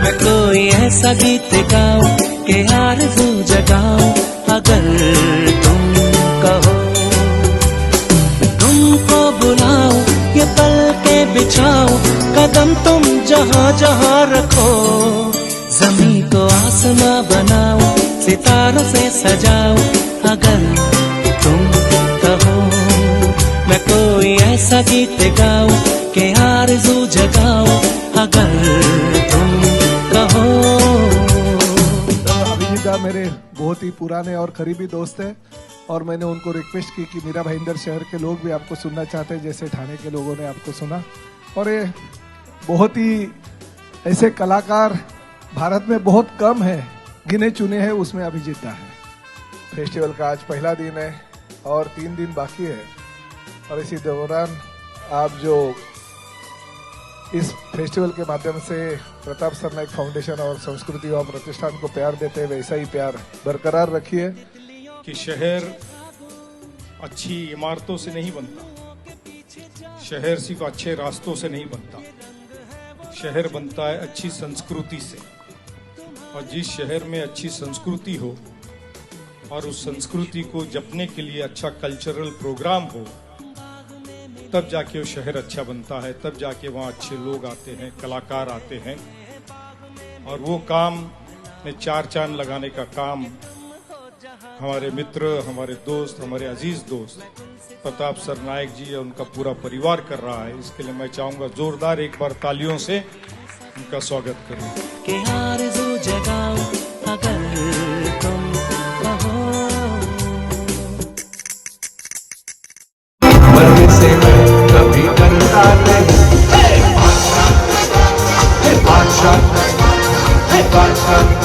मैं कोई ऐसा गीत गाऊं कि आरज़ू जगाऊं, अगर तुम कहो तुमको बुलाऊं, ये पल के बिछाऊं, कदम तुम जहाँ जहाँ रखो, जमीन को आसमां बनाऊं, सितारों से सजाऊं, अगर तुम कहो मैं कोई ऐसा गीत गाऊं कि आरज़ू जगाऊं, अगर तुम कहो। अभिजीत मेरे बहुत ही पुराने और करीबी दोस्त हैं और मैंने उनको रिक्वेस्ट की कि मीरा भाईंदर शहर के लोग भी आपको सुनना चाहते हैं जैसे ठाणे के लोगों ने आपको सुना। और ये बहुत ही ऐसे कलाकार भारत में बहुत कम है, गिने चुने हैं, उसमें अभिजीत है। फेस्टिवल का आज पहला दिन है और 3 दिन बाकी है और इसी दौरान आप जो इस फेस्टिवल के माध्यम से प्रताप सरनाइक फाउंडेशन और संस्कृति और प्रतिष्ठान को प्यार देते हैं, वैसा ही प्यार बरकरार रखिए। कि शहर अच्छी इमारतों से नहीं बनता, शहर सिर्फ अच्छे रास्तों से नहीं बनता, शहर बनता है अच्छी संस्कृति से। और जिस शहर में अच्छी संस्कृति हो और उस संस्कृति को जपने के लिए अच्छा कल्चरल प्रोग्राम हो, तब जाके वो शहर अच्छा बनता है, तब जाके वहाँ अच्छे लोग आते हैं, कलाकार आते हैं। और वो काम में 4 चांद लगाने का काम हमारे मित्र, हमारे दोस्त, हमारे अजीज दोस्त प्रताप सरनाइक जी और उनका पूरा परिवार कर रहा है। इसके लिए मैं चाहूंगा जोरदार एक बार तालियों से उनका स्वागत करूं। कि आरज़ू जगाऊं, अगर तुम कहो मर्द से मैं कभी डरता नहीं, बादशाह बादशाह।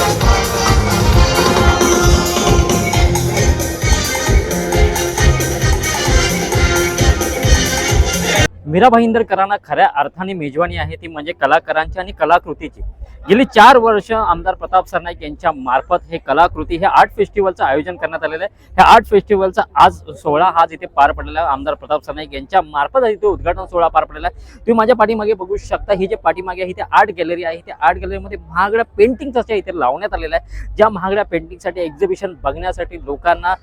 मीरा भाईंदरकरांना खऱ्या अर्थाने मेजवानी आहे ती म्हणजे कलाकारांची आणि कलाकृतीची। गेली 4 वर्ष आमदार प्रताप सरनाईक यांच्या मार्फत हे कलाकृती हे आर्ट फेस्टिवलचं आयोजन करण्यात आलेलं आहे। ह्या आर्ट फेस्टिवलचा आज सोहळा हा इथे पार पडलेला आहे। आमदार प्रताप सरनाईक यांच्या मार्फत इथे उद्घाटन सोहळा पार पडलेला आहे। तुम्ही माझ्या पाठीमागे बघू शकता, ही जे पाठीमागे आहे इथे आर्ट गॅलरी आहे। त्या आर्ट गॅलरीमध्ये महागड्या पेंटिंग्स इथे लावण्यात आलेल्या आहे। ज्या महागड्या पेंटिंगसाठी एक्झिबिशन बघण्यासाठी लोकांना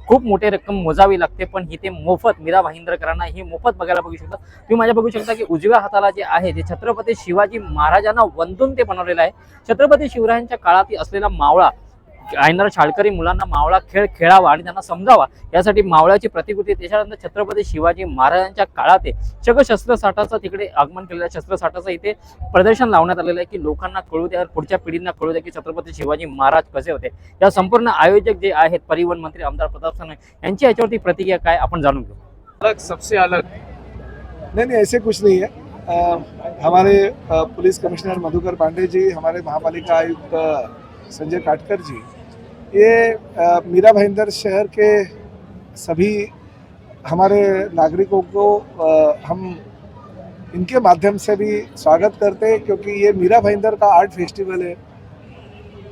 खूप मोठी रक्कम मोजावी लागते, पण इथे मोफत मीरा भाईंदरकरांना ही मोफत बघायला बघू शकता। तुम्ही माझ्या बघू शकता की उजव्या हाताला जे आहे ते छत्रपती शिवाजी महाराजांना वंदून ते बनवलेलं आहे। छत्रपती शिवरायांच्या काळात असलेला मावळा, येणाऱ्या शाळकरी मुलांना मावळा खेळ खेळावा आणि त्यांना समजावा यासाठी मावळ्याची प्रतिकृती, त्याच्यानंतर छत्रपती शिवाजी महाराजांच्या काळात शस्त्रसाठाचं तिकडे आगमन केलेलं आहे। शस्त्रसाठाचं इथे प्रदर्शन लावण्यात आलेलं आहे की लोकांना कळू द्या, पुढच्या पिढींना कळू द्या की छत्रपती शिवाजी महाराज कसे होते। या संपूर्ण आयोजक जे आहेत परिवहन मंत्री आमदार प्रताप सरनाईक यांची याच्यावरती प्रतिक्रिया काय आपण जाणून घेऊ। अलग सबसे अलग नहीं ऐसे कुछ नहीं है। हमारे पुलिस कमिश्नर मधुकर पांडे जी, हमारे महापालिका आयुक्त संजय काटकर जी, ये मीरा भाईंदर शहर के सभी हमारे नागरिकों को हम इनके माध्यम से भी स्वागत करते हैं, क्योंकि ये मीरा भाईंदर का आर्ट फेस्टिवल है।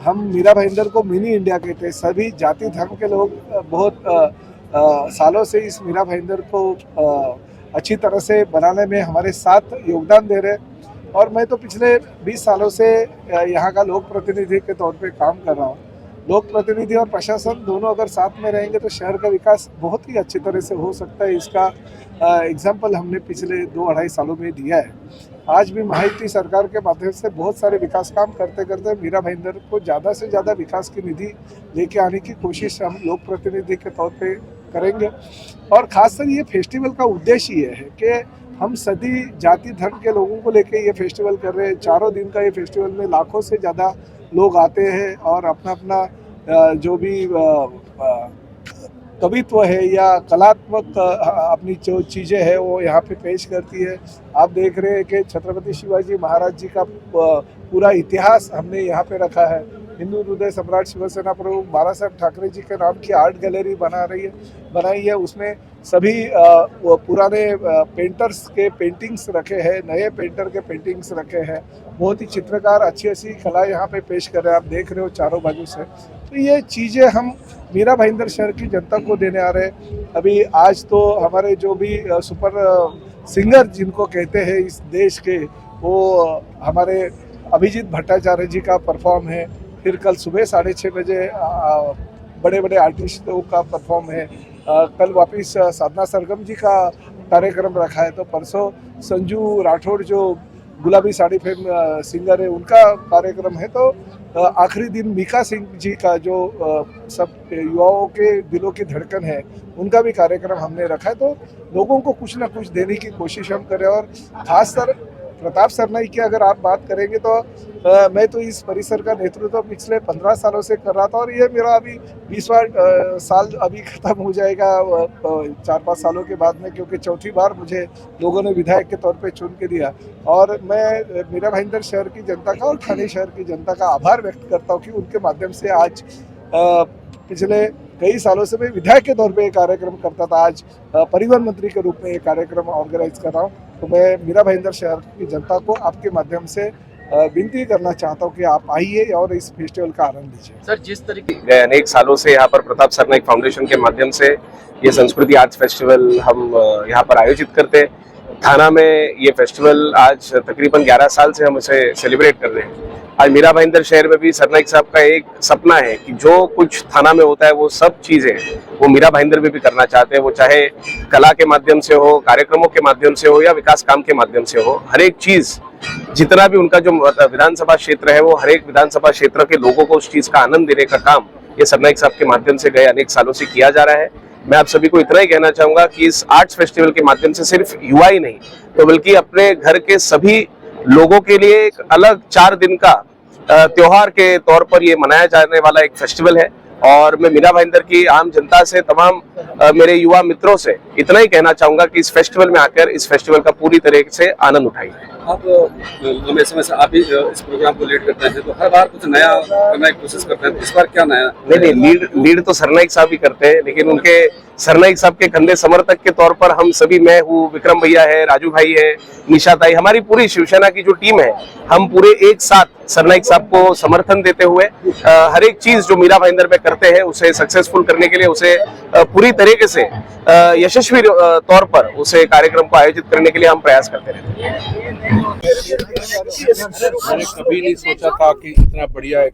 हम मीरा भाईंदर को मिनी इंडिया कहते हैं। सभी जाति धर्म के लोग बहुत सालों से इस मीरा भाईंदर को अच्छी तरह से बनाने में हमारे साथ योगदान दे रहे हैं। और मैं तो पिछले 20 सालों से यहाँ का लोक प्रतिनिधि के तौर पे काम कर रहा हूँ। लोक प्रतिनिधि और प्रशासन दोनों अगर साथ में रहेंगे तो शहर का विकास बहुत ही अच्छी तरह से हो सकता है। इसका एग्जाम्पल हमने पिछले 2-2.5 सालों में दिया है। आज भी महायुति सरकार के माध्यम से बहुत सारे विकास काम करते करते मीरा भाईंदर को ज़्यादा से ज़्यादा विकास की निधि लेके आने की कोशिश हम लोक प्रतिनिधि के तौर पे करेंगे। और खासकर ये फेस्टिवल का उद्देश्य ये है कि हम सभी जाति धर्म के लोगों को लेके ये फेस्टिवल कर रहे हैं। 4 दिन का ये फेस्टिवल में लाखों से ज़्यादा लोग आते हैं और अपना अपना जो भी कवित्व है या कलात्मक अपनी जो चीज़ें हैं वो यहाँ पे पेश करती है। आप देख रहे हैं कि छत्रपति शिवाजी महाराज जी का पूरा इतिहास हमने यहाँ पे रखा है। हिंदू हृदय सम्राट शिवसेना प्रमुख बाला साहब ठाकरे जी के नाम की आर्ट गैलरी बनाई है। उसमें सभी पुराने पेंटर्स के पेंटिंग्स रखे हैं, नए पेंटर के पेंटिंग्स रखे हैं। बहुत ही चित्रकार अच्छी कला यहाँ पे पेश कर रहे हैं, आप देख रहे हो चारों बाजू से। तो ये चीज़ें हम मीरा भाईंदर शहर की जनता को देने आ रहे हैं। अभी आज तो हमारे जो भी सुपर सिंगर जिनको कहते हैं इस देश के, वो हमारे अभिजीत भट्टाचार्य जी का परफॉर्म है, फिर कल सुबह 6:30 बजे बड़े बड़े आर्टिस्टों का परफॉर्म है, कल वापस साधना सरगम जी का कार्यक्रम रखा है, तो परसों संजू राठौड़ जो गुलाबी साड़ी फेम सिंगर है उनका कार्यक्रम है, तो आखिरी दिन मीका सिंह जी का जो सब युवाओं के दिलों की धड़कन है उनका भी कार्यक्रम हमने रखा है। तो लोगों को कुछ ना कुछ देने की कोशिश हम करें। और खासकर प्रताप सरनाईक की अगर आप बात करेंगे तो मैं तो इस परिसर का नेतृत्व पिछले 15 सालों से कर रहा था और ये मेरा अभी 20वां साल अभी खत्म हो जाएगा 4-5 सालों के बाद में, क्योंकि चौथी बार मुझे लोगों ने विधायक के तौर पे चुन के दिया। और मैं मीरा भाईंदर शहर की जनता का और ठाणे शहर की जनता का आभार व्यक्त करता हूँ कि उनके माध्यम से आज पिछले कई सालों से मैं विधायक के तौर पे ये कार्यक्रम करता था, आज परिवहन मंत्री के रूप में ये कार्यक्रम ऑर्गेनाइज कर रहा हूँ। तो मैं मीरा भाईंदर शहर की जनता को आपके माध्यम से विनती करना चाहता हूँ कि आप आइए और इस फेस्टिवल का आनंद लीजिए। सर, जिस तरीके गए अनेक सालों से यहाँ पर प्रताप सरनाईक फाउंडेशन के माध्यम से ये संस्कृति आर्ट्स फेस्टिवल हम यहाँ पर आयोजित करते हैं। थाना में ये फेस्टिवल आज तकरीबन 11 साल से हम इसे सेलिब्रेट कर रहे हैं। आज मीरा भाईंदर शहर में भी सरनाईक साहब का एक सपना है कि जो कुछ थाना में होता है वो सब चीजें वो मीरा भाईंदर में भी करना चाहते हैं। वो चाहे कला के माध्यम से हो, कार्यक्रमों के माध्यम से हो या विकास काम के माध्यम से हो, हर एक चीज जितना भी उनका जो विधानसभा क्षेत्र है वो हर एक विधानसभा क्षेत्र के लोगों को उस चीज का आनंद देने का काम ये सरनाईक साहब के माध्यम से गए अनेक सालों से किया जा रहा है। मैं आप सभी को इतना ही कहना चाहूंगा कि इस आर्ट्स फेस्टिवल के माध्यम से सिर्फ युवा ही नहीं तो बल्कि अपने घर के सभी लोगों के लिए एक अलग 4 दिन का त्योहार के तौर पर ये मनाया जाने वाला एक फेस्टिवल है। और मैं मीरा भाईंदर की आम जनता से, तमाम मेरे युवा मित्रों से इतना ही कहना चाहूंगा कि इस फेस्टिवल में आकर इस फेस्टिवल का पूरी तरीके से आनंद उठाइए। आप लंबे समय से आप ही इस प्रोग्राम को लीड करते हैं, तो हर बार कुछ नया करने की कोशिश करते हैं, इस बार क्या नया? नहीं, लीड तो सरनाईक साहब ही करते हैं, लेकिन उनके सरनाईक साहब के कंधे समर्थक के तौर पर हम सभी, मैं हूँ, विक्रम भैया है, राजू भाई है, निशा ताई, हमारी पूरी शिवसेना की जो टीम है, हम पूरे एक साथ सरनाईक साहब को समर्थन देते हुए हर एक चीज जो मीरा भाईंदर में करते हैं उसे सक्सेसफुल करने के लिए, उसे पूरी तरीके से यशस्वी तौर पर उसे कार्यक्रम को आयोजित करने के लिए हम प्रयास करते रहते हैं। मैंने कभी नहीं सोचा था कि इतना बढ़िया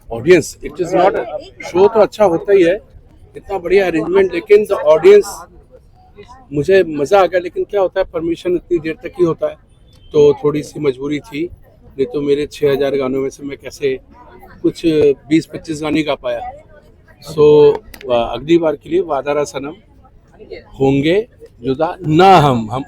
audience, it is not show तो अच्छा होता ही है, इतना बढ़िया अरेंजमेंट, लेकिन द ऑडियंस, मुझे मजा आ गया। लेकिन क्या होता है, परमिशन इतनी देर तक ही होता है, तो थोड़ी सी मजबूरी थी, नहीं तो मेरे 6000 गानों में से मैं कैसे कुछ 20-25 गाने गा पाया। सो अगली बार के लिए वादा रहा सनम, होंगे जुदा ना हम